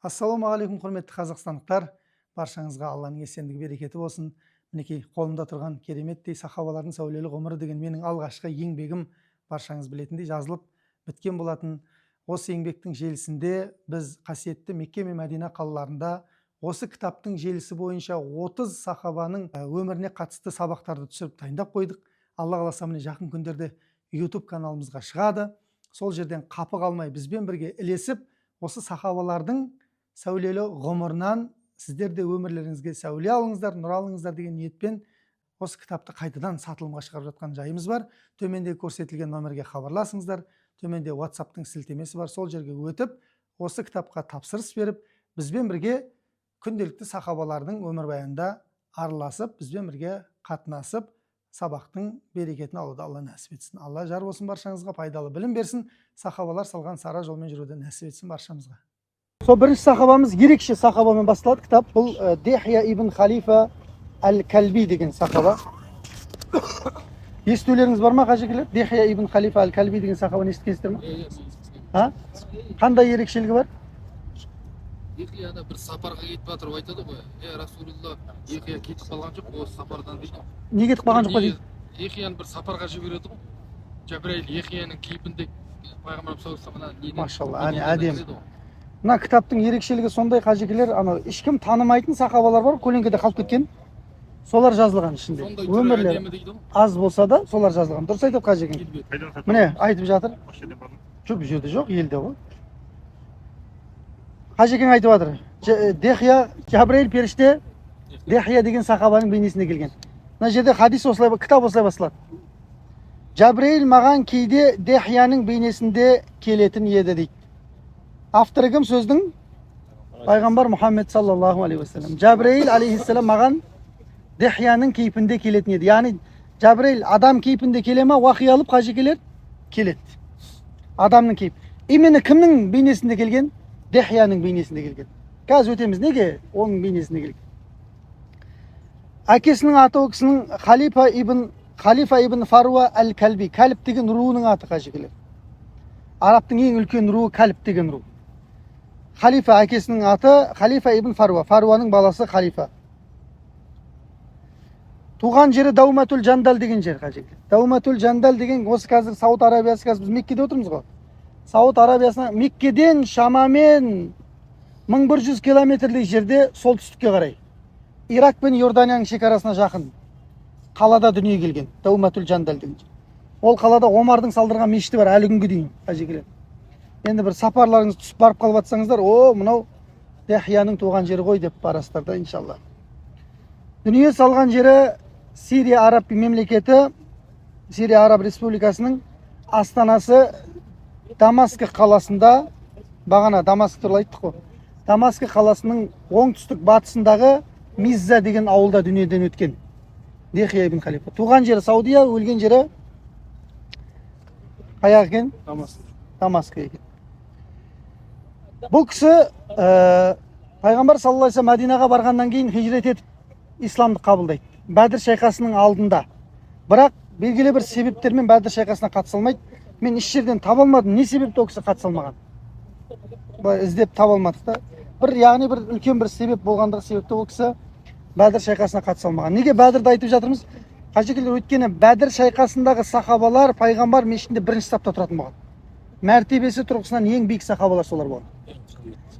Ассалаумағалейкум, құрметті қазақстандықтар. Баршаңызға Алланың есендігі берекеті болсын. Мінекей қолымда тұрған кереметтей сахабалардың сәулелі ғұмыры деген менің алғашқы еңбегім баршаңыз білетіндей жазылып біткен болатын. Осы еңбектің желісінде біз қасиетті Мекке мен Мәдина қалаларында осы кітаптың желісі бойынша 30 сахабаның өміріне қатысты сабақтарды түсіріп дайындап қойдық. Алла қаласа міне жақын күндерде YouTube каналымызға шығады. Сол жерден қапы қалмай бізбен бірге ілесіп, осы сахабалардың сәулелі ғұмырынан сіздер де өмірлеріңізге сәуле алыңыздар, нұр алыңыздар деген ниетпен осы кітапты қайтадан сатылымға шығарып жатқан жайымыз бар. Төменде көрсетілген номерге хабарласыңыздар. Төменде WhatsApp-тың сілтемесі бар. Сол жерге өтіп, осы кітапқа тапсырыс беріп, бізбен бірге күнделікті сахабалардың өмірбаянында араласып, бізбен бірге қатынасып, сабақтың берекетін алуды Алла нәсіп етсін. Алла жар болсын баршаңызға, пайдалы білім берсін. Сахабалар салған сара жолмен жүруді нәсіп етсін баршамызға. Сол бірінші сахабамыз ерекше сахабамен басталады кітап. Бұл Дихия ибн Халифа әл-Кәлби деген сахаба. Естулеріңіз бар ма, қажекелер? Дихия ибн Халифа әл-Кәлби деген сахабаны естігенсіздер ма? Қандай ерекшелігі бар? Дихияда бір сапарға кетіп жатыр айтады ғой. Расулулла, Дихия кетіп қалған жоқ осы сапардан дейді. Не кетіп қалған жоқ па дейді? Дихияны бір сапарға жібереді ғой. Жабраил Дихияның кейпінде пайғамбар саллаллаху Машалла, әдемі. Мына кітаптың ерекшелігі сондай, қажекелер, ешкім танымайтын сахабалар бар, көлеңкеде қалып кеткен. Солар жазылған ішінде. Өмірлері аз болса да солар жазылған. Дұрыс айтып қажекең. Міне айтып жатыр. Жоқ, бұл жерде жоқ, елде ғой. Қажекең айтып жатыр. Дихия, Жабраил періште Дихия деген сахабаның бейнесінде келген. Мына жерде хадис осылай, кітап осылай басталады. Жабраил маған кейде Дихияның бейнесінде келетін еді дейді. Авторы кім сөздің? Пайғамбар Мұхаммед саллаллаху алейхи вассалам. Жабраил алейхиссалам маған Дихияның кейпінде келетін еді. Яғни Жабраил адам кейпінде келе ма, уахи алып қажекелер келеді. Адамның кейп. Именно кімнің бейнесінде келген? Дихияның бейнесінде келген. Қазір өтеміз, неге оның бейнесінде келген? Әкесінің аты ол кісінің Халифа ибн Фаруа әл-Кәлби. Кәліп деген руының аты, қажекелер. Арабтың ең үлкен руы Кәліп деген ру. Халифа әкесінің аты Халифа ибн Фаруа. Фаруаның баласы Халифа. Туған жері Дауматул Жандал деген жер, қажекелер. Дауматул Жандал деген осы қазір Сауд Арабиясы, қазір біз Меккеде отырмыз ғой. Сауд Арабиясына Меккеден шамамен 1100 километрлей жерде солтүстікке қарай. Ирак пен Иорданияның шекарасына жақын қалада дүние келген. Дауматул Жандал деген жер. Ол қалада Омардың салдырған мешіті бар әлі күнге дейін, қажекелер. Енді бір сапарларыңыз түсіп барып қалып жатсаңыздар, мынау Дихияның туған жері ғой деп барасыздар да, иншалла. Дүние салған жері Сирия Араб мемлекеті, Сирия Араб Республикасының астанасы Дамаск қаласында, бағана Дамаск туралы айттық қой. Дамаск қаласының оңтүстік батысындағы Мизза деген ауылда дүниеден өткен Дихия ибн Халифа. Туған жері Саудия, өлген жері қаяқ екен? Дамаск екен. Бұл кісі пайғамбар саллаллаху алейхи вассалам Мәдинаға барғаннан кейін хижрет етіп исламды қабылдайды. Бәдір шайқасының алдында. Бірақ белгілі бір себептермен Бәдір шайқасына қатыса алмайды. Мен еш жерден таба алмадым, не себепті ол кісі қатыса алмаған. Іздеп таба алмадық та. Яғни бір үлкен бір себеп болғандығы себепті ол кісі Бәдір шайқасына қатыса алмаған. Неге Бәдірді айтып жатырмыз? Қажекелер, өйткені Бәдір шайқасындағы сахабалар пайғамбар мешітінде бірінші сапта тұратын болған. Мәртебесі тұрғысынан ең биік сахабалар солар болған.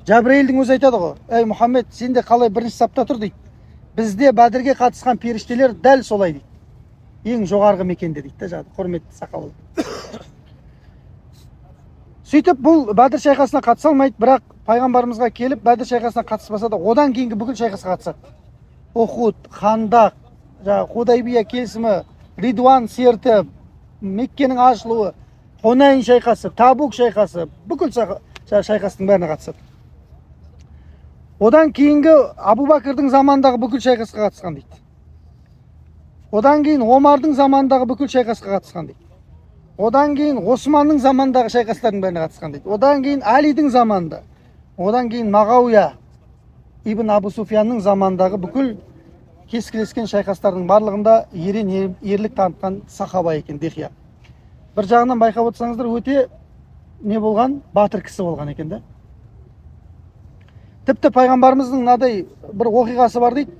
Жабраилдің өзі айтады ғой, ей Мұхаммед, сен де қалай бірінші сапта тұр дейді. Бізде Бәдірге қатысқан періштелер дәл солай дейді. Ең жоғарғы мекенде дейді, құрметті сахабалар. Сөйтіп бұл Бәдір шайқасына қатыса алмайды, бірақ пайғамбарымызға келіп Бәдір шайқасына қатыспаса да одан кейінгі бүкіл шайқасқа қатысады. Ухуд, Хандақ, Худайбия келісімі, Ридуан серті, Меккенің ашылуы, Хунайн шайқасы, Табук шайқасы, бүкіл шайқастың бәріне қатысады. Одан кейінгі Абу Бәкірдің замандағы бүкіл шайқасқа қатысқан дейді. Одан кейін Омардың замандағы бүкіл шайқасқа қатысқан дейді. Одан кейін Османның замандағы шайқастардың бәріне қатысқан дейді. Одан кейін Әлидің заманында. Одан кейін Мағауия ибн Абу Суфиянның замандағы бүкіл кескілескен шайқастардың барлығында ерен ерлік танытқан сахаба екен Дихия. Бір жағынан байқап отырсаңыздар, өте не болған? Батыр кісі болған екен да. Тіпті пайғамбарымыздың мынадай бір оқиғасы бар дейді.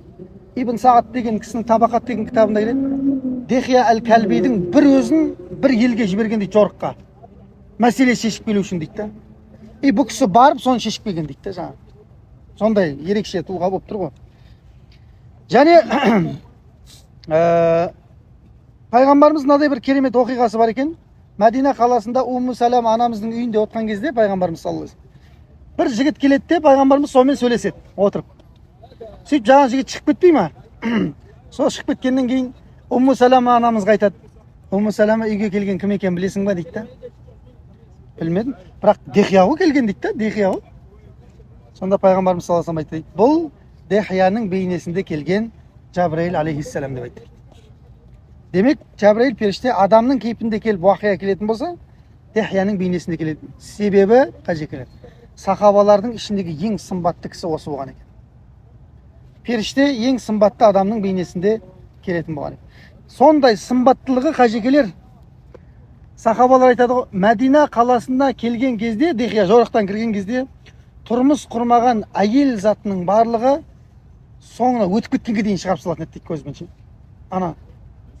Ибн Сағат деген кісінің Табақат деген кітабында келеді. Дехия әл-Кәлбидің бір өзін бір елге жіберген дейді, жорыққа. Мәселе шешіп келу үшін дейді. Бұл кісі барып соны шешіп келген дейді жаңағы. Сондай ерекше тұлға болып тұр ғой. Және пайғамбарымыз мынадай бір керемет оқиғасы бар екен. Мәдина қаласында Умму Салама анамыздың үйінде отқан кезде пайғамбарымыз саллаллаху алейхи вассалам бір жігіт келеді де пайғамбарымыз сонымен сөйлеседі отырып. Сөйтіп жаңа жігіт шығып кетпей ма? Сол шығып кеткеннен кейін Умму Салама анамызға айтады. Умму Салама үйге келген кім екенін білесің ба дейді. Білмедім. Бірақ Дехия ғой келген дейді. Дехия ғой. Сонда пайғамбарымыз саллаллаху алейхи вассалам айтты. Бұл Дехияның бейнесінде келген Жабраил алейхиссалам деп айтты. Демек, Жабраил періште адамның кейпінде келіп уақия келетін болса, Дехияның бейнесінде келетін. Себебі қажекелер. Сахабалардың ішіндегі ең сымбатты кісі осы болған екен. Періште ең сымбатты адамның бейнесінде келетін болған екен. Сондай сымбаттылығы қажекелер. Сахабалар айтады ғой, Мәдина қаласына келген кезде, Дехия жорықтан кірген кезде, тұрмыс құрмаған әйел затының барлығы соңына өтіп кеткенге дейін шығарып салатын еді көзбен. Ана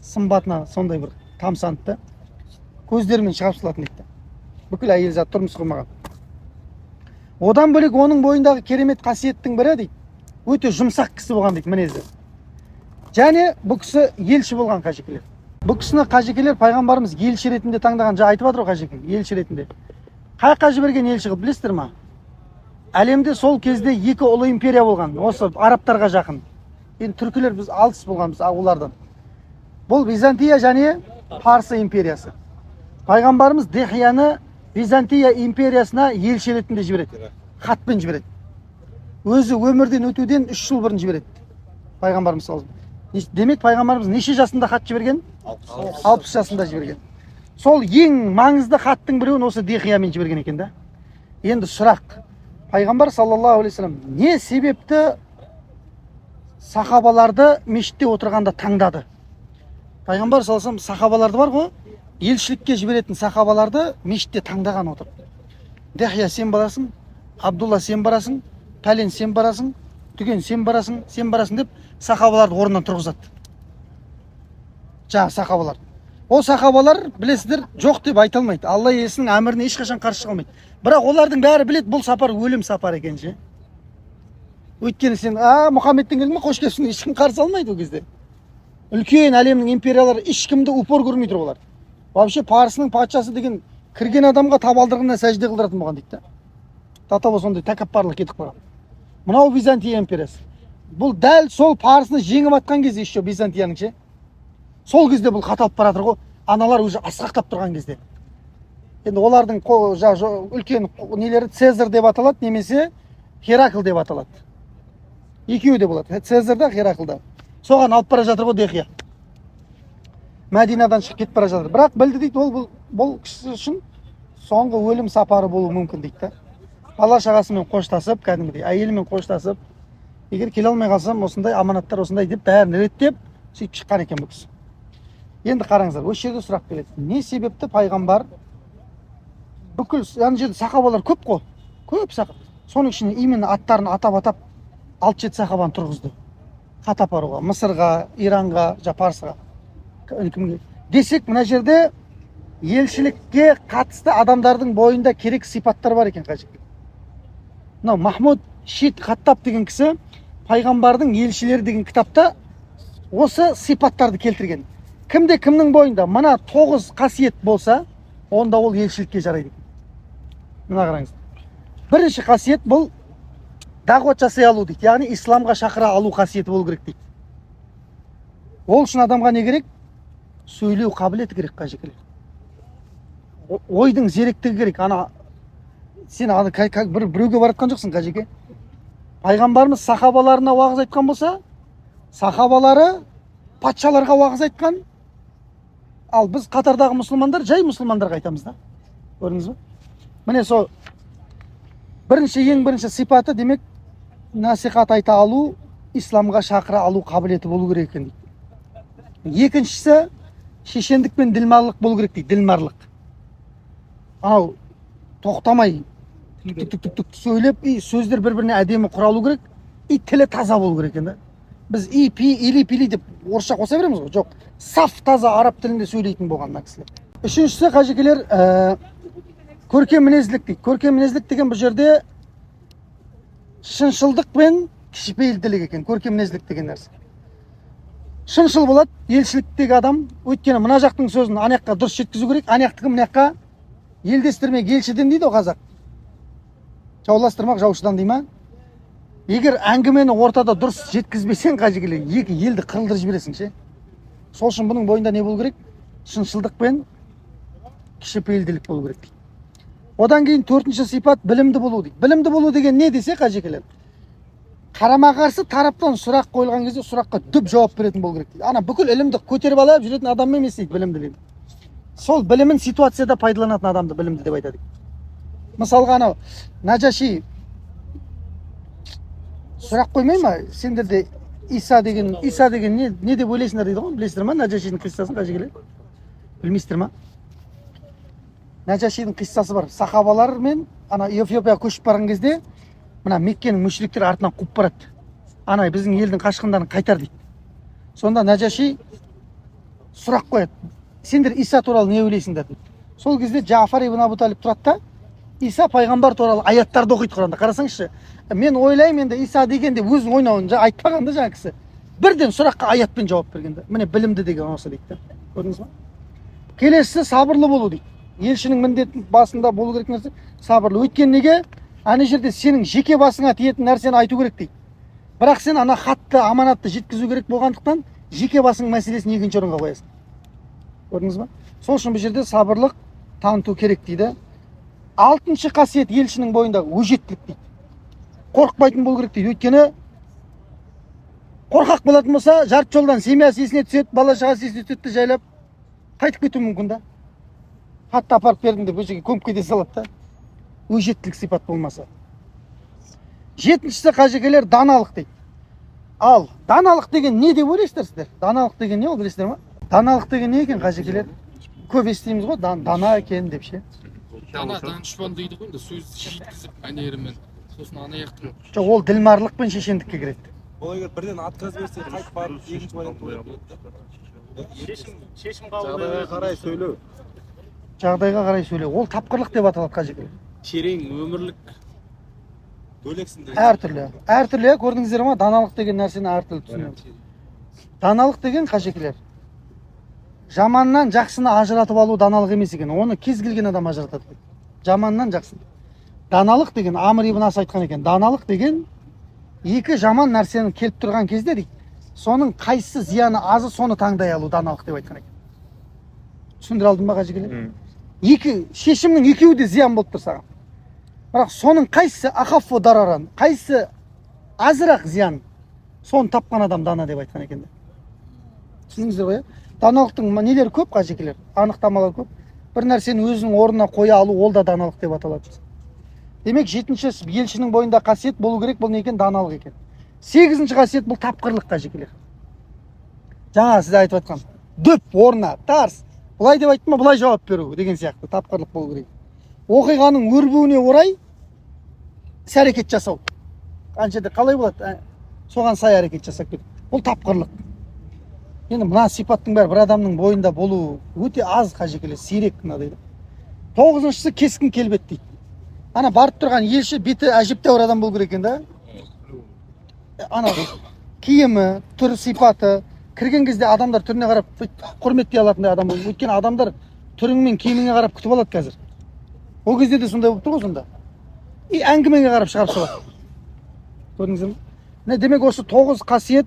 сымбатына сондай бір тамсанды көздерімен шығарып салатын еді. Бүкіл әйел зат тұрмыс құрмаған. Одан бөлек оның бойындағы керемет қасиеттің бірі дейді, өте жұмсақ кісі болған дейді мінезі. Және бұл кісі елші болған қажекелер. Бұл кісіні қажекелер пайғамбарымыз елші ретінде таңдаған. Жаңа айтып жатыр қажекел, елші ретінде. Қайыққа жіберген елші қылып білесіздер ма? Әлемде сол кезде екі ұлы империя болған, осы арабтарға жақын. Енді түркілер біз алыс болғанбыз олардан. Бұл Византия және Парсы империясы. Пайғамбарымыз Дехияны Византия империясына елші ретінде жібереді. Хатпен жібереді. Өзі өмірден өтуден 3 жыл бұрын жібереді. Пайғамбарымыз саллаллаху алейхи вассалам. Демек пайғамбарымыз неше жасында хат жіберген? 60 жасында жіберген. Сол ең маңызды хаттың біреуін осы Дехиямен жіберген екен да. Енді сұрақ. Пайғамбар саллаллаху алейхи вассалам не себепті сахабаларды мешітте отырғанда таңдады? Пайғамбар саллаллаху алейхи вассалам сахабаларды бар ғой, елшілікке жіберетін сахабаларды мешітте таңдаған отырып. Дехия сен барасың, Абдулла сен барасың, пәлен сен барасың, түген сен барасың деп сахабаларды орнынан тұрғызады. Жаңа сахабалар. Ол сахабалар білесіздер жоқ деп айта алмайды. Алла иесінің әміріне ешқашан қарсы шыға алмайды. Бірақ олардың бәрі білет бұл сапар өлім сапар екен ше. Өйткені сен Мұхаммедтен келдің ме қош келіпсің ешкім қарсы алмайды ол кезде. Үлкен әлемнің империялары ешкімді упор көрмей тұр олар. Вообще Парсының патшасы деген кірген адамға табалдырығына сәжде қылдыратын болған дейді. Татаба сондай тәкаппарлық кетіп қалған. Мынау Византия империясы. Бұл дәл сол Парсыны жеңіп атқан кезде еще Византияның ше. Сол кезде бұл қаталып баратыр ғой. Аналар уже асқақтап тұрған кезде. Енді олардың үлкен нелері Цезарь деп аталады, немесе Херакл деп аталады. Екеуі де болады. Цезарь да, Херакл да. Соған алып бара жатыр ғой Дехия. Мәдинадан шығып кетіп бара жатыр. Бірақ білді дейді, бұл кісі үшін соңғы өлім сапары болуы мүмкін дейді. Бала шағасымен қоштасып, кәдімгідей әйелімен қоштасып, егер келе алмай қалсам, осындай аманаттар осындай деп бәрін реттеп, сөйтіп шыққан екен бұл кісі. Енді қараңыздар, осы жерде сұрақ келеді. Не себепті пайғамбар бүкіл ана жерде сахабалар көп қой. Көп сахаба. Соның ішінде именно аттарын атап 6-7 сахабаны тұрғызды. Хат апаруға, Мысырға, Иранға, Парсыға. Десек, мына жерде елшілікке қатысты адамдардың бойында керек сипаттар бар екен қажет. Мынау Махмуд Шит Хаттаб деген кісі пайғамбардың елшілері деген кітапта осы сипаттарды келтірген. Кімде кімнің бойында мына 9 қасиет болса, онда ол елшілікке жарайды. Мына қараңыз. Бірінші қасиет бұл дағуат жасай алу дейді. Яғни исламға шақыра алу қасиеті болу керек дейді. Ол үшін адамға не керек? Сөйлеу қабілеті керек қажекелер. Ойдың зеректігі керек. Сен біреуге баратқан жоқсың қажеке. Пайғамбарымыз сахабаларына уағыз айтқан болса, сахабалары патшаларға уағыз айтқан. Ал біз қатардағы мұсылмандар жай мұсылмандарға айтамыз да. Көрдіңіз бе? Міне сол ең бірінші сипаты демек насихат айта алу, исламға шақыра алу қабілеті болу керек екен дейді. Екіншісі шешендік пен ділмарлық болу керек дейді. Ділмарлық. Анау тоқтамай түк сөйлеп, сөздер бір-біріне әдемі құралу керек, тілі таза болу керек екен да. Біз или пили деп орысша қоса береміз ғой. Жоқ, саф таза араб тілінде сөйлейтін болған мына кісілер. Үшіншісі қажекелер көркем мінезділік дейді. Көркем мінезділік деген бұл жерде шыншылдық пен кішіпейілділік екен. Көркем мінезділік деген нәрсе. Шыншыл болады елшіліктегі адам, өйткені мына жақтың сөзін ана жаққа дұрыс жеткізу керек, ана жақтікі мына жаққа елдестірмек елшіден дейді ғой қазақ. Жауластырмақ жаушыдан дей ма? Егер әңгімені ортада дұрыс жеткізбесең қажекелер, екі елді қырылдырып жібересің ше. Сол үшін бұның бойында не болу керек? Шыншылдық пен кішіпейілділік болу керек дейді. Одан кейін төртінші сипат білімді болу дейді. Білімді болу деген не десе қажекелер? Қарама қарсы тараптан сұрақ қойылған кезде сұраққа дүп жауап беретін болу керек дейді. Ана бүкіл ілімді көтеріп алып жүретін адам емес дейді білімді дейді. Сол білімін ситуацияда пайдаланатын адамды білімді деп айтады. Мысалға анау Наджаши сұрақ қоймай ма? Сендерде Иса деген не деп ойлайсыңдар дейді ғой? Білесіздер ма Наджашидің қиссасын қажекелер? Білмейсіздер ма? Наджашидің қиссасы бар. Сахабалар мен ана Эфиопияға көшіп барған кезде мына Меккенің мүшриктер артынан қуып барады. Ана біздің елдің қашқындарын қайтар дейді. Сонда Наджаши сұрақ қояды. Сендер Иса туралы не ойлайсыңдар дейді. Сол кезде Джафар ибн Абу Талиб тұрады да Иса пайғамбар туралы аяттарды оқиды Құранда. Қарасаңызшы, мен ойлаймын енді Иса деген деп өзінің ойнауын айтпағанда жаңа кісі бірден сұраққа аятпен жауап бергенде. Міне білімді деген осы дейді. Көрдіңіз ба? Келесісі сабырлы болу дейді. Елшінің міндеті басында болу керек нәрсе сабырлы. Өйткені неге? Ана жерде сенің жеке басыңа тиетін нәрсені айту керек дейді. Бірақ сен ана хатты, аманатты жеткізу керек болғандықтан жеке басың мәселесін екінші орынға қоясың. Көрдіңіз ба? Сол үшін бұл жерде сабырлық таныту керек дейді. Алтыншы қасиет елшінің бойындағы өжеттілік дейді. Қорықпайтын болу керек дейді. Өйткені қорқақ болатын болса, жарты жолдан семьясы есіне түседі, бала шағасы есіне түседі, жайлап қайтып кетуі мүмкін да. Хатты апарып бердім деп өзіге көміп кете салады да. Өжеттілік сипат болмаса. Жетіншісі қажекелер даналық дейді. Ал даналық деген не деп ойлайсыздар сіздер? Даналық деген не ол білесіздер ма? Даналық деген не екен қажекелер? Көп естиміз ғой, дана екен деп ше. Дана данышпан дейді ғой, сөз жеткізіп әнерімен. Сосын ана яқтың. Жоқ, ол ділмарлық пен шешендікке кіреді. Ол егер бірден отказ берсе, қайтып барып екінші вариант болады. Шешім қабылдауға қарай сөйлеу. Жағдайға қарай сөйлеу. Ол тапқырлық деп аталады қажекелер. Терең өмірлік бөлексін деген. Әртүрлі, көрдіңіздер ма? Даналық деген нәрсені әртүрлі түсінеміз. Даналық деген қажекелер. Жаманнан жақсыны ажыратып алу даналық емес екен. Оны кез келген адам ажыратады. Жаманнан жақсын. Даналық деген Амр ибн Ас айтқан екен. Даналық деген екі жаман нәрсені келіп тұрған кезде дейді. Соның қайсысы зияны азы соны таңдай алу даналық деп айтқан екен. Түсіндіре алдым ба қажекелер? Екі шешімнің екеуі де зиян болып тұр саған. Бірақ соның қайсысы ахаффу дараран, қайсысы азырақ зиян, соны тапқан адам дана деп айтқан екен. Түсіндіңіздер ғой? Даналықтың нелері көп қажекелер, анықтамалар көп. Бір нәрсені өзінің орнына қоя алу, ол да даналық деп аталады. Демек, жетінші елшінің бойында қасиет болу керек, бұл не екен? Даналық екен. Сегізінші қасиет бұл тапқырлық қажекелер. Жаңа сіз айтып жатқан, дөп орнына, тарс, бұлай деп айтты ма, бұлай жауап беру деген сияқты тапқырлық болу керек. Оқиғаның өрбуіне орай іс-әрекет жасау. Қаншада қалай болады? Соған сай әрекет жасап кету. Бұл тапқырлық. Енді мына сипаттың бәрі бір адамның бойында болу өте аз қажекелер, сирек мынадайды. Тоғызыншысы кескін келбет дейді. Ана барып тұрған елші беті әжептәуір адам болу керек екен да. Ана киімі, түр сипаты, кірген кезде адамдар түріне қарап құрметтей алатындай адам болу. Өйткені адамдар түрің мен киіміңе қарап күтіп алады қазір. Ол кезде де сондай болып тұр ғой сонда. Әңгімеге қарап шығарып салады. Көрдіңіздер ме? Демек осы 9 қасиет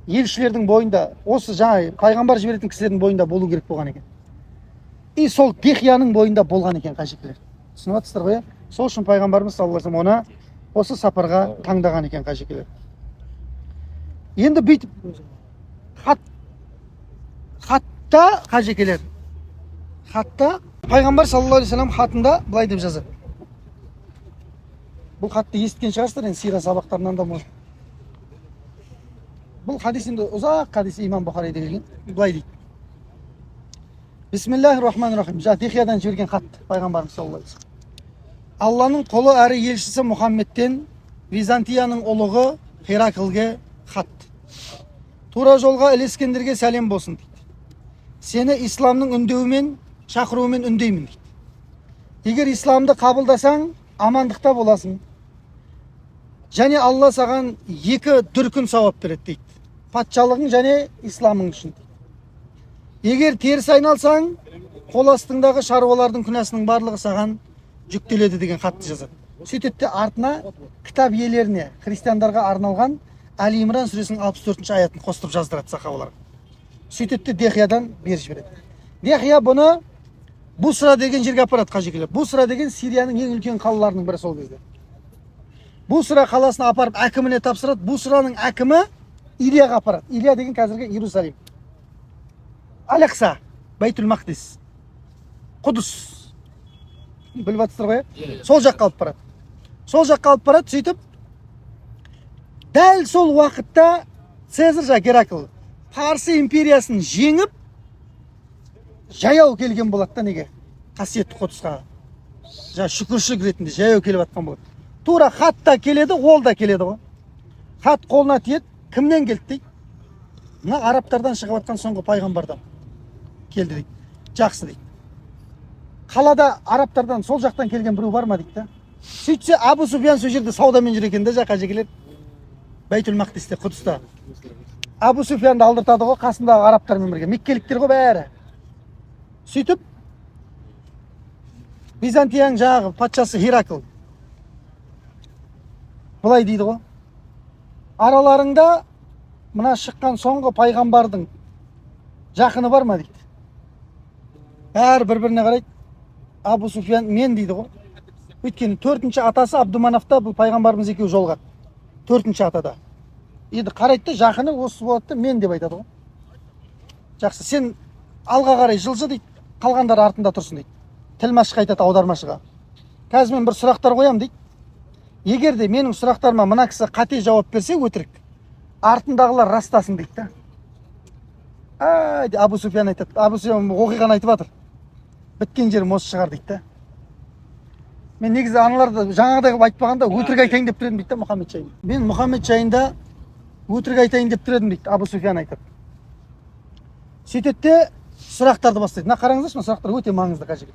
елшілердің бойында, осы жаңа пайғамбар жіберетін кісілердің бойында болу керек болған екен. Сол Дихияның бойында болған екен қажекелер. Түсініп жатсыздар ғой? Сол үшін пайғамбарымыз саллаллаху алейхи оны осы сапарға таңдаған екен қажекелер. Енді бүйтіп хатта қажекелер. Хатта пайғамбар саллаллаху алейхи вассалам хатында былай деп жазады. Бұл хатты естіген шығарсыздар, енді сира сабақтарынан да может. Бұл хадис енді ұзақ хадис имам Бухариде келген. Былай дейді. Бисмиллахир-рахманир-рахим. Дихиядан жіберген хат пайғамбарымыз саллаллаху алейхи вассалам. Алланың қолы әрі елшісі Мұхаммедтен Византияның ұлығы Хераклге хат. Тура жолға ілескендерге сәлем болсын дейді. Сені исламның үндеуімен, шақыруымен үндеймін дейді. Егер исламды қабылдасаң, амандықта боласың. Және Алла саған 2 дүркін сауап береді дейді. Патшалығың және исламың үшін. Егер теріс айналсаң, қол астыңдағы шаруалардың күнәсінің барлығы саған жүктеледі деген хатты жазады. Сөйтеді артына кітап иелеріне, христиандарға арналған Әли Имран сүресінің 64-ші аятын қостырып жаздырады сахабаларға. Сөйтеді Дехиядан беріп жібереді. Дехия бұны Бусра деген жерге апарады қажекелеп. Бусра деген Сирияның ең үлкен қалаларының бірі сол кезде. Бусра қаласына апарып әкіміне тапсырады. Бусраның әкімі Илияға апарады. Илия деген қазіргі Иерусалим. Алекса, Байтул Мақдис, Құдыс. Біліп жатсыздар ғой? Сол жаққа алып барады. Сол жаққа алып барады, сөйтіп дәл сол уақытта Цезарь Геракл Парсы империясын жеңіп жаяу келген болады да неге? Қасиетті Құдысқа. Шүкіршілік ретінде жаяу келіп жатқан болады. Тура хат та келеді, ол да келеді ғой. Хат қолына тиеді, кімнен келді дейді? Мына арабтардан шығып жатқан соңғы пайғамбардан келді дейді. Жақсы дейді. Қалада арабтардан сол жақтан келген біреу бар ма дейді да. Сөйтсе Абу Суфиян сол жерде саудамен жүр екен де жаққа жекелер. Байтул Мақдисте, Құдыста. Абу Суфиянды алдыртады ғой, қасындағы арабтармен бірге. Меккеліктер ғой бәрі. Сөйтіп Византияның жаңағы патшасы Херакл былай дейді ғой. Араларыңда мына шыққан соңғы пайғамбардың жақыны бар ма дейді. Бәрі бір-біріне қарайды. Абу Суфиян мен дейді ғой. Өйткені 4-ші атасы Абдуманафта бұл пайғамбарымыз екеуі жолығады. 4-ші атада. Енді қарайды да жақыны осы болады мен деп айтады ғой. Жақсы, сен алға қарай жылжы дейді. Қалғандар артында тұрсын дейді. Тілмашқа айтады аудармашыға. Қазір мен бір сұрақтар қоям дейді. Егер де менің сұрақтарыма мына кісі қате жауап берсе өтірік. Артындағылар растасын дейді да. Абу Суфиян айтады. Абу Суфиян оқиғаны айтып жатыр. Біткен жерім осы шығар дейді да. Мен негізі аналарды жаңағыдай қылып айтпағанда өтірік айтайын деп тұр едім дейді да Мұхаммед жайында. Мен Мұхаммед жайында өтірік айтайын деп тұр едім дейді Абу Суфиян айтады. Сөйтеді де сұрақтарды бастайды. Мына қараңыздаршы, мына сұрақтар өте маңызды қажет.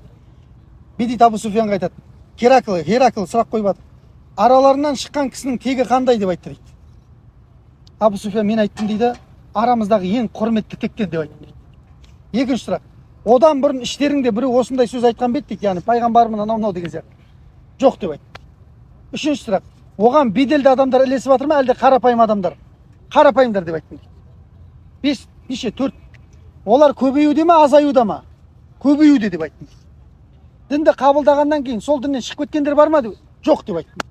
Бедит Абу Суфиянға айтады. Херакл сұрақ қойып жатыр. Араларынан шыққан кісінің тегі қандай деп айтты дейді. Абу Суфиян мен айттым дейді, арамыздағы ең құрметті тектен деп айтты дейді. Екінші сұрақ. Одан бұрын іштеріңде біреу осындай сөз айтқан бе дейді, яғни пайғамбарымын анау деген сияқты. Жоқ деп айтты. Үшінші сұрақ. Оған беделді адамдар ілесіп жатыр ма, әлде қарапайым адамдар? Қарапайымдар деп айттым дейді. 4. Олар көбеюде ма, азаюда ма? Көбеюде деп айттым дейді. Дінді қабылдағаннан кейін сол діннен шығып кеткендер бар ма деп? Жоқ деп айттым.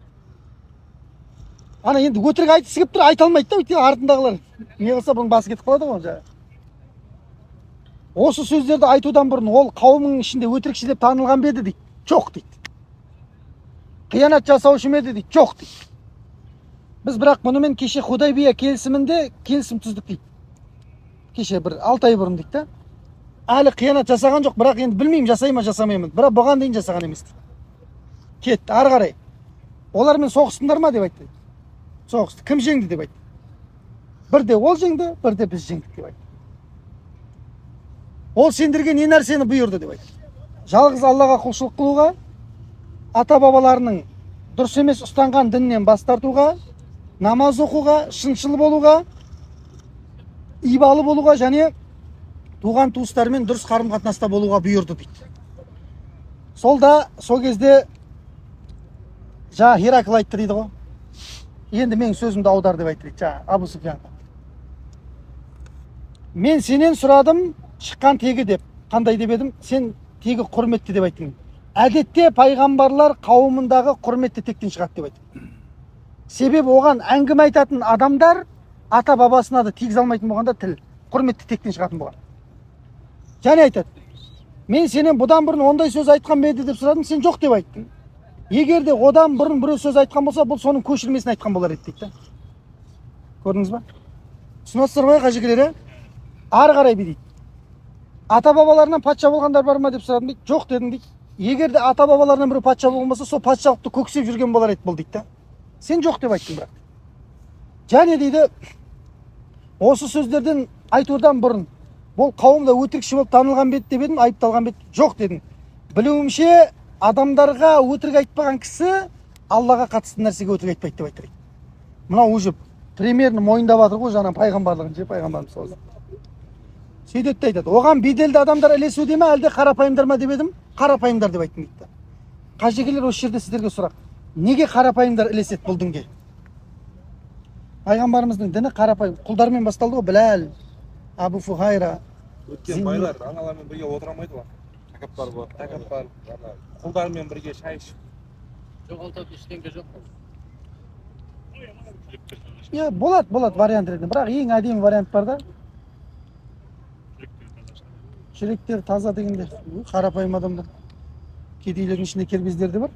Ана енді өтірік айтысы келіп тұр, айта алмайды да, өйткені артындағылар не қылса бұның басы кетіп қалады ғой. Осы сөздерді айтудан бұрын ол қауымның ішінде өтірікші деп танылған бе еді дейді. Жоқ дейді. Қиянат жасаушы ма еді дейді. Жоқ дейді. Біз бірақ мұнымен кеше Худайбия келісімінде келісім түздік дейді. Кеше бір 6 ай бұрын дейді да. Әлі қиянат жасаған жоқ, бірақ енді білмеймін жасай ма жасамаймын. Бірақ бұған дейін жасаған емес дейді. Кетті, ары қарай. Олармен соғыстыңдар ма деп айтты. Соғысты. Кім жеңді деп айтты. Бірде ол жеңді, бірде біз жеңдік деп айтты. Ол сендерге не нәрсені бұйырды деп айтты. Жалғыз Аллаға құлшылық қылуға, ата бабаларының дұрыс емес ұстанған діннен бас тартуға, намаз оқуға, шыншыл болуға, ибалы болуға және туған туыстармен дұрыс қарым-қатынаста болуға бұйырды дейді. Сол кезде Херакл айтты дейді ғой. Енді менің сөзімді аудар деп айтты дейді Абу Суфиянға. Мен сенен сұрадым, шыққан тегі деп. Қандай деп едім? Сен тегі құрметті деп айттың. Әдетте пайғамбарлар қауымындағы құрметті тектен шығады деп айттың. Себебі оған әңгіме айтатын адамдар ата бабасына да тигіз алмайтын болғанда тіл құрметті тектен шығатын болған. Және айтады. Мен сенен бұдан бұрын ондай сөз айтқан ба еді деп сұрадым, сен жоқ деп айттың. Егер де одан бұрын біреу сөз айтқан болса, бұл соның көшірмесін айтқан болар еді дейді. Көрдіңіз ба? Түсінесіздер ғой қажекелері? Ары қарай дейді. Ата бабаларынан патша болғандар бар ма деп сұрадым дейді. Жоқ дедім дейді. егер де ата бабаларынан бірі патша болған болса, сол патшалықты көксеп жүрген болар еді бұл дейді да. Сен жоқ деп айттың бірақ. Және дейді, осы сөздерден айтудан бұрын бұл қауымда өтірікші болып танылған бет деп едім, айыпталған бет жоқ дедің. Білуімше, адамдарға өтірік айтпаған кісі Аллаға қатысты нәрсеге өтірік айтпайды деп айтыр. Мынау уже примерно мойындап жатыр ғой жаңа пайғамбарлығын, пайғамбарымыз солай. Сөйтеді де айтады, оған беделді адамдар ілесуде ме, әлде қарапайымдар ма деп едім, қарапайымдар деп айттым дейді. Қажекелер, осы жерде сіздерге сұрақ. Неге қарапайымдар ілеседі бұл дінге? Пайғамбарымыздың діні қарапайым. Құлдармен басталды ғой, Біләл, Абу Фухайра. Өткен байлар аналармен бірге отыра алмайды ғой. Тәкаппар бар, тәкаппар. Құлдармен бірге шай ішіп. Жоғалтып ештеңе жоқ. Болады вариант ретінде. Бірақ ең әдемі вариант бар да. Жүректері таза дегенде, қарапайым адамдар. Кедейлердің ішінде кербездер де бар.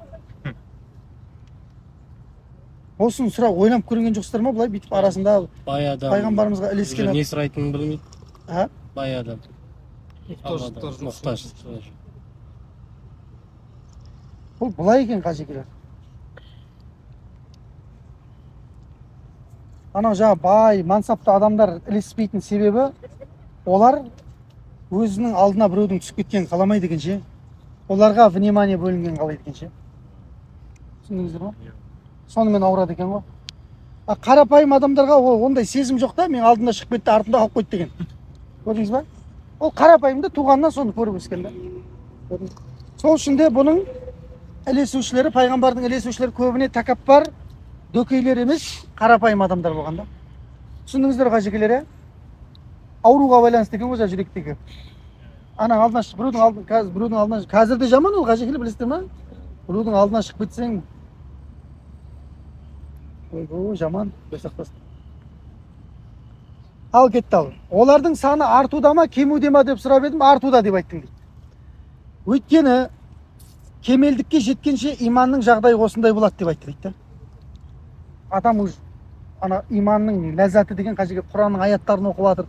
Осыны сұрақ ойланып көрген жоқсыздар ма, бұлай бүйтіп арасында Бай адам. пайғамбарымызға ілескен. Не сұрайтынын білмейді. Ha? Бай адам. Мұқтаж. Бұл бұлай екен қажекелер. Анау жаңа бай, мансапты адамдар ілеспейтін себебі олар өзінің алдына біреудің түсіп кеткенін қаламайды екенше. Оларға внимание бөлінген қалайды екенше. Түсіндіңіздер ма? Сонымен ауырады екен ғой. Қарапайым адамдарға ондай сезім жоқ та, мен алдында шығып кетті, артында қалып қойды деген. Көрдіңіз ба? Ол қарапайымды туғаннан соны көріп өскен да. Сол үшін де бұның ілесушілері, пайғамбардың ілесушілері көбіне тәкаппар, дөкейлер емес, қарапайым адамдар болған да. Түсіндіңіздер қажекелер, ауруға байланысты екен ғой жүректегі. Ана алдына шығып, біреудің алдына қазір де жаман ол қажекелер, білесіздер ма? Біреудің алдына шығып кетсең, ой, жаман, бесақтасын. Ал кетті ал. Олардың саны артуда ма, кемуде ма деп сұрап едім, артуда деп айттым дейді. Өйткені кемелдікке жеткенше иманның жағдайы осындай болады деп айтты дейді. Адам өз иманның ләззаты деген қажеге Құранның аяттарын оқып жатыр.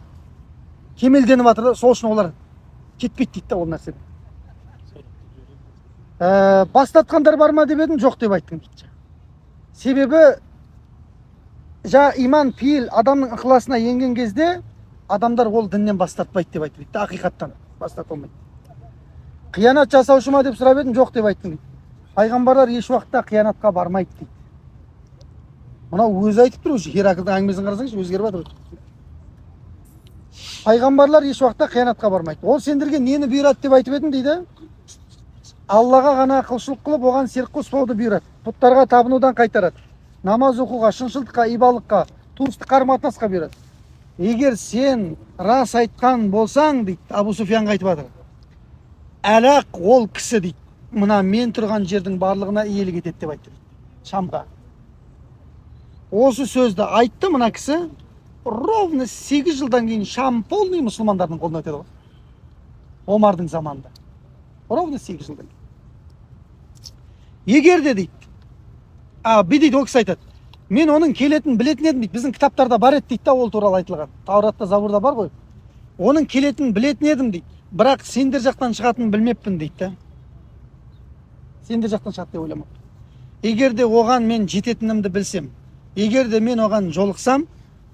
Кемелденіп жатыр да, сол үшін олар кетпейді дейді ол нәрседен. Бастатқандар бар ма деп едім, жоқ деп айттым дейді. Себебі иман, пейіл адамның ықыласына енген кезде адамдар ол діннен бастатпайды деп айтты дейді. Ақиқаттан бастатылмайды. Қиянат жасаушы ма деп сұрап едім, жоқ деп айттым дейді. Пайғамбарлар еш уақытта қиянатқа бармайды дейді. Мынау өзі айтып тұр, Хераклдың әңгімесін қарасаңыз, өзгеріп жатыр. Пайғамбарлар еш уақытта қиянатқа бармайды. Ол сендерге нені бұйырады деп айтып едім дейді. Аллаға ғана құлшылық қылып, оған серік қоспауды бұйырады. Бұттарға табынудан қайтарады. Намаз оқуға, шыншылдыққа, ибалыққа, туыстық қарым-қатынасқа бұйырады. Егер сен рас айтқан болсаң, дейді, Абу Суфиянға айтып жатыр. Әлақ ол кісі дейді, мына мен тұрған жердің барлығына иелік етеді деп айтты. Шамға. Осы сөзді айтты мына кісі, ровно 8 жылдан кейін Шам полный мұсылмандардың қолына өтеді ғой. Омардың заманында. Ровно 8 жылдан кейін. Егер де дейді, дейді ол кісі айтады, мен оның келетін білетін едім дейді, біздің кітаптарда бар еді дейді, ол туралы айтылған. Тауратта, Забурда бар ғой. Оның келетін білетін едім дейді, бірақ сендер жақтан шығатынын білмеппін дейді. Сендер жақтан шығады деп ойламаппын. Егер де оған мен жететінімді білсем, егер де мен оған жолықсам,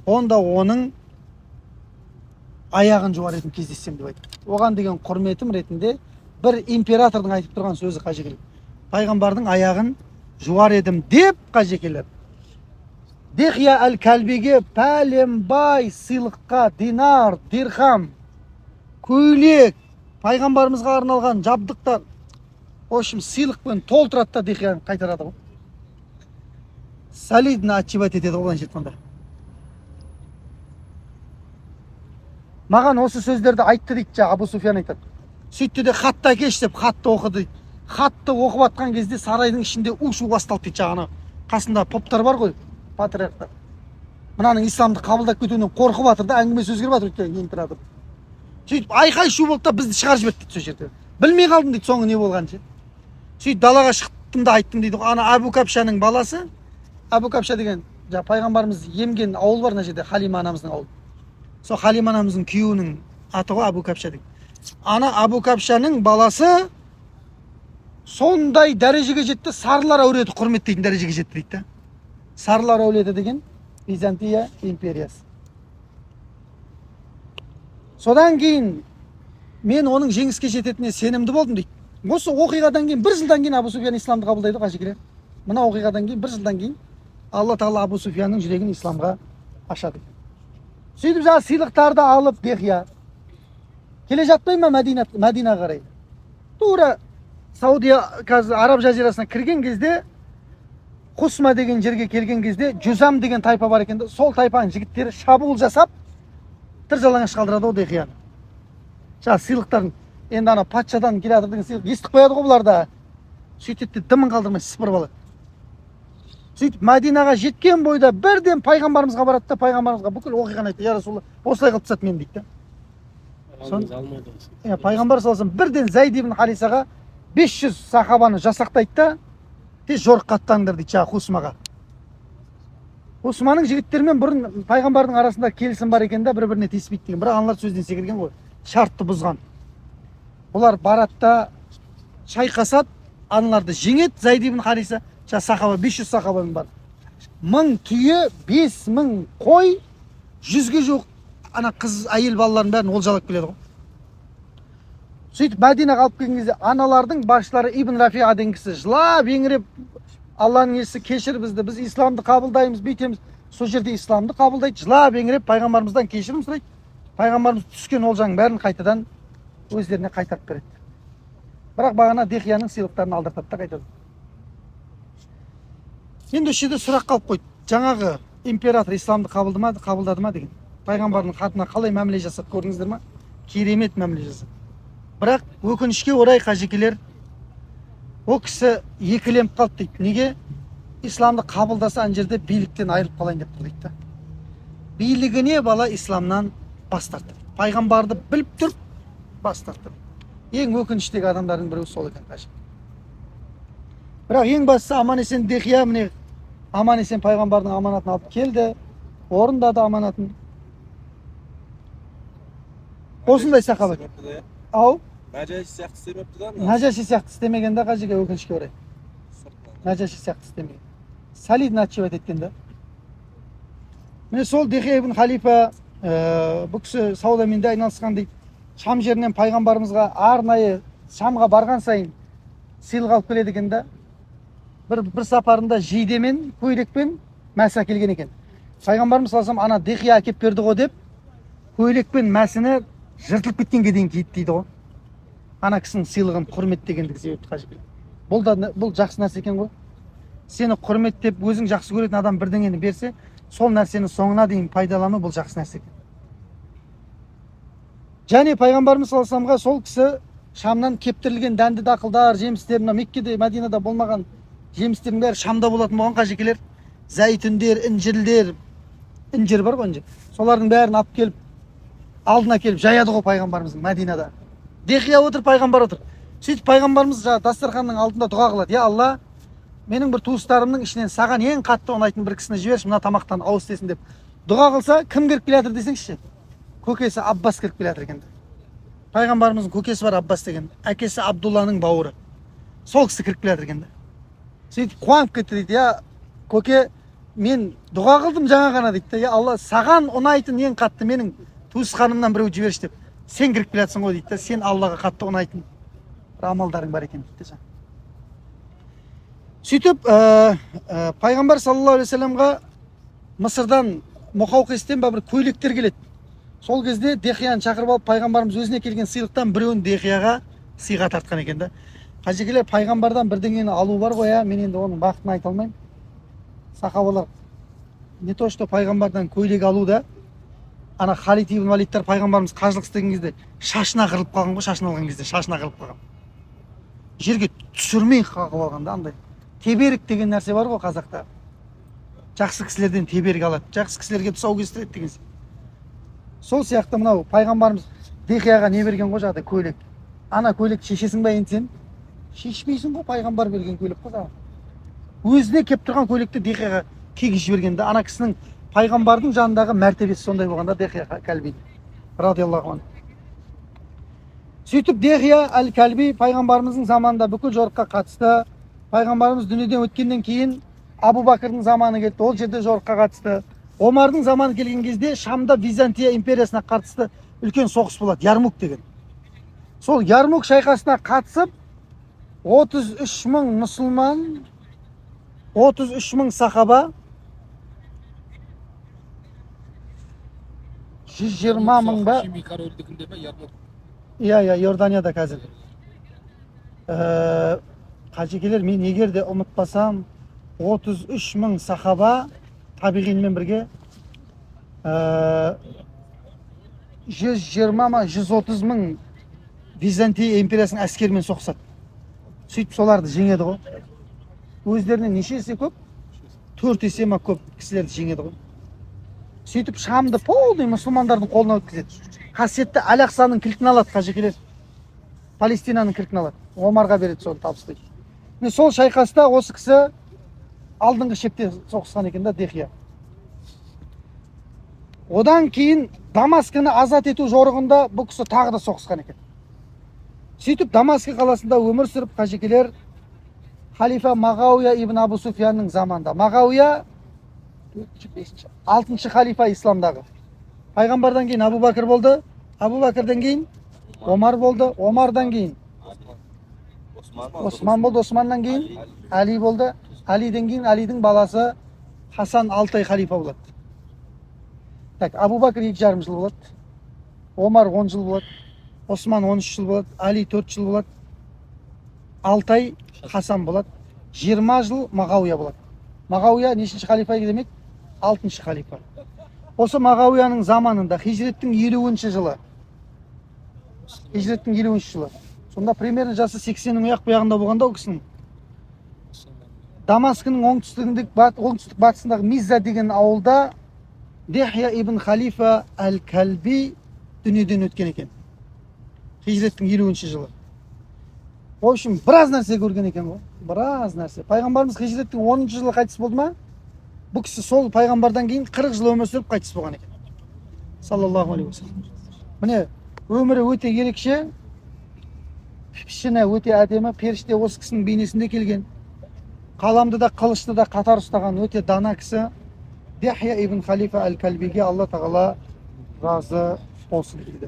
онда оның аяғын жуар едім кездессем деп айтты. Оған деген құрметім ретінде бір императордың айтып тұрған сөзі қажекелер. Пайғамбардың аяғын жуар едім деп қажекелер. Дихия әл-Кәлбиге пәлембай сыйлыққа динар, дирхам, көйлек, пайғамбарымызға арналған жабдықтар, общем, сыйлықпен толтырады да Дихияны қайтарады ғой. Солидно отчебать етеді оған жеткенде. Маған осы сөздерді айтты дейді, Абу Суфиян айтады. Сөйтті де хатты әкелші деп хатты оқыды дейді. Хатты оқып атқан кезде сарайдың ішінде у-шу басталды дейді. Жаңағы қасында поптар бар ғой, патриархтар. Мынаның исламды қабылдап кетуінен қорқып жатыр да, әңгімесі өзгеріп жатыр өйткені император. Сөйтіп айқай шу болды да бізді шығарып жіберді дейді сол жерде. Білмей қалдым дейді соңы не болғанын ше. Сөйтіп далаға шықтым да айттым дейді. Ана Абу Капшаның баласы, Абу Капша деген пайғамбарымыз емген ауыл бар мына жерде, Халима анамыздың ауылы. Сол Халима анамыздың күйеуінің аты ғой Абу Капша деген. Ана Абу Капшаның баласы сондай дәрежеге жетті, сарылар әулеті құрметтейтін дәрежеге жетті дейді да. Сарылар әулеті деген Византия империясы. Содан кейін мен оның жеңіске жететініне сенімді болдым дейді. Осы оқиғадан кейін, 1 жылдан кейін Абу Суфиян исламды қабылдайды қажекелер. Мына оқиғадан кейін 1 жылдан кейін Алла Тағала Абу Суфиянның жүрегін исламға ашады. Сөйтіп жаңа сыйлықтарды алып Дехия келе жатпай ма Мәдина қарай. Тура Саудия, қазір Араб жазирасына кірген кезде, Хусма деген жерге келген кезде, Жүзам деген тайпа бар екен. Сол тайпаның жігіттері шабуыл жасап, тыржалаңаш қалдырады ол Дехияны. Жаңа сыйлықтарын, енді ана патшадан келе жатыр деген сыйлық естіп қояды ғой бұлар да. Сөйтеді де дымын қалдырмай сыпырып алады. Сөйтіп Мәдинаға жеткен бойда бірден пайғамбарымызға барады да, пайғамбарымызға бүкіл оқиғаны айтты. Я Расулалла, осылай қылып тастады мені дейді. Пайғамбар саллаллаху алейхи бірден Зайд ибн Харисаға 500 сахабаны жасақтайды да, тез жорыққа аттаныңдар дейді жаңа Хусмаға. Хусманың жігіттерімен бұрын пайғамбардың арасында келісім бар екен да, бір-біріне тиіспейді деген. Бірақ аналар сөзден секірген ғой, шартты бұзған. Олар барады да шайқасады, аналарды жеңеді. Зайд ибн Хариса, жаңа сахаба 500 сахабамен бар. 1000 түйе, 5000 қой, 100-ге жуық ана қыз, әйел балаларын бәрін олжалап келеді ғой. Сөйтіп Мәдинаға алып келген кезде аналардың басшылары Ибн Рафиға деген кісі жылап еңіреп, Алланың елшісі кешір бізді, біз исламды қабылдаймыз, бүйтеміз. Сол жерде исламды қабылдайды, жылап еңіреп пайғамбарымыздан кешірім сұрайды. Пайғамбарымыз түскен олжаның бәрін қайтадан өздеріне қайтарып береді. Бірақ бағана Дехияның сыйлықтарын алдыртады да қайтады. Енді осы жерде сұрақ қалып қойды. Жаңағы император исламды қабылдады ма деген. Пайғамбардың хатына қалай мәміле жасап көрдіңіздер ма? Керемет мәміле жасап. Бірақ өкінішке орай қажекелер, ол кісі екіленіп қалды дейді. Неге? Исламды қабылдаса ана жерде биліктен айырылып қалайын деп тұр дейді. Билігіне бала исламнан бас тартты. Пайғамбарды біліп тұрып бас тартты. Ең өкініштегі адамдардың біреуі сол екен қажет. Бірақ ең бастысы аман есен Дехия міне аман есен пайғамбардың аманатын алып келді, орындады аманатын. Осындай сахаба. Ау? Нәжаши сияқты істемепті да? Нәжаши сияқты істемеген да қажеге өкінішке орай. Нәжаши сияқты істемеген. Салид начиват еткен да. Міне сол Дехия ибн Халифа бұл кісі саудамен де айналысқан дейді. Шам жерінен пайғамбарымызға арнайы Шамға барған сайын сыйлық алып келеді екен да. Бір сапарында жейдемен, көйлекпен мәсі келген екен. Пайғамбарымыз салсам ана Дехия әкеп берді ғой деп, көйлекпен мәсіні жыртылып кеткенге дейін киді дейді ғой. Ана кісінің сыйлығын құрметтегендігі себепті қажет. Бұл жақсы нәрсе екен ғой. Сені құрметтеп, өзің жақсы көретін адам бірдеңені берсе, сол нәрсені соңына дейін пайдалану бұл жақсы нәрсе екен. Және пайғамбарымыз салсамға сол кісі Шамнан кептірілген дәнді дақылдар, жемістерін, Меккеде, Мәдинада болмаған жемістердің бәрі Шамда болатын болған қажекелер. Зәйтүндер, інжір бар ғой, солардың бәрін алып келіп, алдына келіп жаяды ғой пайғамбарымыздың Мәдинада. Дехия отыр, пайғамбар отыр. Сөйтіп пайғамбарымыз дастарханның алдында дұға қылады. Я Алла, менің бір туыстарымның ішінен саған ең қатты ұнайтын бір кісіні жіберші, мына тамақтан ауыз істесін деп дұға қылса, кім кіріп келе жатыр десеңізші? Көкесі Аббас кіріп келе жатыр екен. Пайғамбарымыздың көкесі бар Аббас деген, әкесі Абдулланың бауыры. Сол кісі кіріп келе жатыр екен. Сөйтіп қуанып кетті дейді. Я көке, мен дұға қылдым жаңа ғана дейді. Я Алла, саған ұнайтын ең қатты менің туысқанымнан біреу жіберші деп. Сен кіріп келатсың ғой дейді. Сен Аллаға қатты ұнайтын амалдарың бар екен дейді. Сөйтіп пайғамбар саллаллаху алейхи вассаламға Мысырдан Мұқауқистен бір көйлектер келеді. Сол кезде Дехияны шақырып алып пайғамбарымыз өзіне келген сыйлықтан біреуін Дехияға сыйға тартқан екен да. Қажекелер пайғамбардан бірдеңені алу бар ғой, мен енді оның бақытын айта алмаймын. Сахабалар не то что пайғамбардан көйлек алу да, ана Халид ибн Валидтар пайғамбарымыз қажылық істеген кезде шашына қырылып қалған ғой, шашын алған кезде шашына қырылып қалған. Жерге түсірмей қағып алған да, андай. Теберік деген нәрсе бар ғой қазақта. Жақсы кісілерден теберік алады, жақсы кісілерге тұсау кестіреді деген. Сол сияқты мынау пайғамбарымыз Дехияға не берген ғой жағдай, көйлек. Ана көйлек шешесің ба енді сен? Шешпейсің ғой, пайғамбар берген көйлек қой саған. Өзіне кеп тұрған көйлекті Дехияға кигізіп жіберген да, ана кісінің пайғамбардың жанындағы мәртебесі сондай болғанда Дехия кәлби радиаллаху анху. Сөйтіп Дехия әл-Кәлби пайғамбарымыздың заманында бүкіл жорыққа қатысты. Пайғамбарымыз дүниеден өткеннен кейін Абу Бәкірдің заманы келді, ол жерде жорыққа қатысты. Омардың заманы келген кезде Шамда Византия империясына қатысты үлкен соғыс болады, Ярмук деген. Сол Ярмук шайқасына қатысып 33 мың мұсылман, 33 мың сахаба, 120 мың ба? Хашими корольдігінде ме, Ярмук? Иә, Иорданияда қазір. Қажекелер, мен егер де ұмытпасам, 33 мың сахаба табиғинмен бірге 120 ма 130 мың Византия империясының әскерімен соғысады. Сөйтіп соларды жеңеді ғой. Өздерінен неше есе көп? 4 есе ма көп кісілерді жеңеді ғой. Сөйтіп Шамды полный мұсылмандардың қолына өткізеді. Қасиетті Әл-Ақсаның кілтін алады қажекелер. Палестинаның кілтін алады. Омарға береді, соны табыстайды. Сол шайқаста осы кісі алдыңғы шепте соғысқан екен да, Дехия. Одан кейін Дамаскіні азат ету жорығында бұл кісі тағы да соғысқан екен. Сөйтіп Дамаскі қаласында өмір сүріп қажекелер халифа Мағауия ибн Абу Суфиянның заманында. Мағауия 6-шы халифа исламдағы. Пайғамбардан кейін Абу Бәкір болды, Абу Бәкірден кейін Омар болды, Омардан кейін Осман болды, Османнан кейін Али болды, Алиден кейін Алидің баласы Хасан 6 ай халифа болады. Так, Абу Бәкір 2,5 жыл болады, Омар 10 жыл болады, Осман 13 жыл болады, Али 4 жыл болады, 6 ай Хасан болады, 20 жыл Мағауия болады. Мағауия нешінші халифа демек? 6-шы халифа. Осы Мағауияның заманында хижреттің 50-ші жылы. Хижреттің 50-ші жылы. Сонда примерно жасы 80-нің ұяқ бұяғында болғанда ол кісінің. Дамаскінің оңтүстік батысындағы Мизза деген ауылда Дехия ибн Халифа әл-Кәлби дүниеден өткен екен. Хижреттің 50-ші жылы. В общем, біраз нәрсе көрген екен ғой. Біраз нәрсе. Пайғамбарымыз хижреттің 10-ші жылы қайтыс болды ма? Бұл кісі сол пайғамбардан кейін 40 жыл өмір сүріп қайтыс болған екен. Саллаллаху алейхи уассалам. Міне, өмірі өте ерекше, пішіні өте әдемі, періште осы кісінің бейнесінде келген. Қаламды да, қылышты да қатар ұстаған өте дана кісі Дехия ибн Халифа әл-Кәлбиге Алла тағала разы болсын дейді.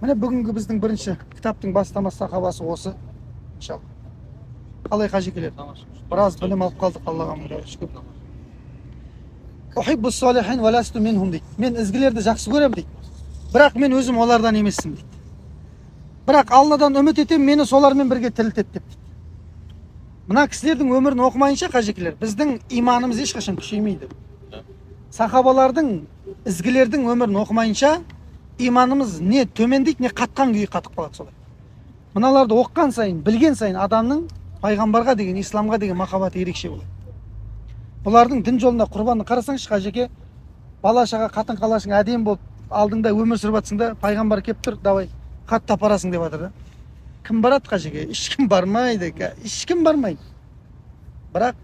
Міне бүгінгі біздің бірінші кітаптың бастама сахабасы осы. Иншалла. Қалай қажекелер? Біраз білім алып қалдық, Аллаға мың шүкір. Ухиббус салихин ва ласту минхум дейді. Мен ізгілерді жақсы көремін дейді. Бірақ мен өзім олардан емеспін дейді. Бірақ Алладан үміт етемін, мені солармен бірге тірілтеді деп дейді. Мына кісілердің өмірін оқымайынша қажекелер, біздің иманымыз ешқашан күшеймейді. Сахабалардың, ізгілердің өмірін оқымайынша иманымыз не төмендейді, не қатқан күйі қатып қалады солай. Мыналарды оққан сайын, білген сайын адамның пайғамбарға деген, исламға деген махаббаты ерекше болады. Бұлардың дін жолында құрбанды қарасаңшы қажеке, бала шаға қатын қалашың әдем болып алдыңда өмір сүріп жатсың да, пайғамбар келіп тұр, давай қатты апарасың деп жатыр да. Кім барады қажеке? Ешкім бармайды, ешкім бармайды. Бірақ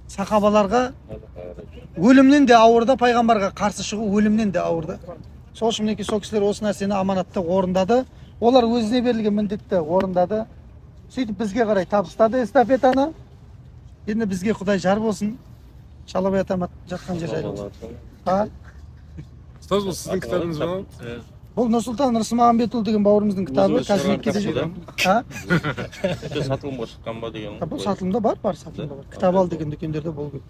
сахабаларға өлімнен де ауырды, пайғамбарға қарсы шығу өлімнен де ауырды. Сол үшін мінекей сол кісілер осы нәрсені аманатты орындады. Олар өзіне берілген міндетті орындады. Сөйтіп бізге қарай табыстады эстафетаны. Енді бізге Құдай жар болсын. Шалабай атам жатқан жер жайлы болсын. Ұстаз, бұл сіздің кітабыңыз ба? Бұл Нұрсұлтан Рысмағамбетұлы деген бауырымыздың кітабы. Қазірекке де жүр. Сатылымға шыққан ба деген. Бұл сатылымда бар, сатылымда бар. Кітап ал деген дүкендерде болу керек.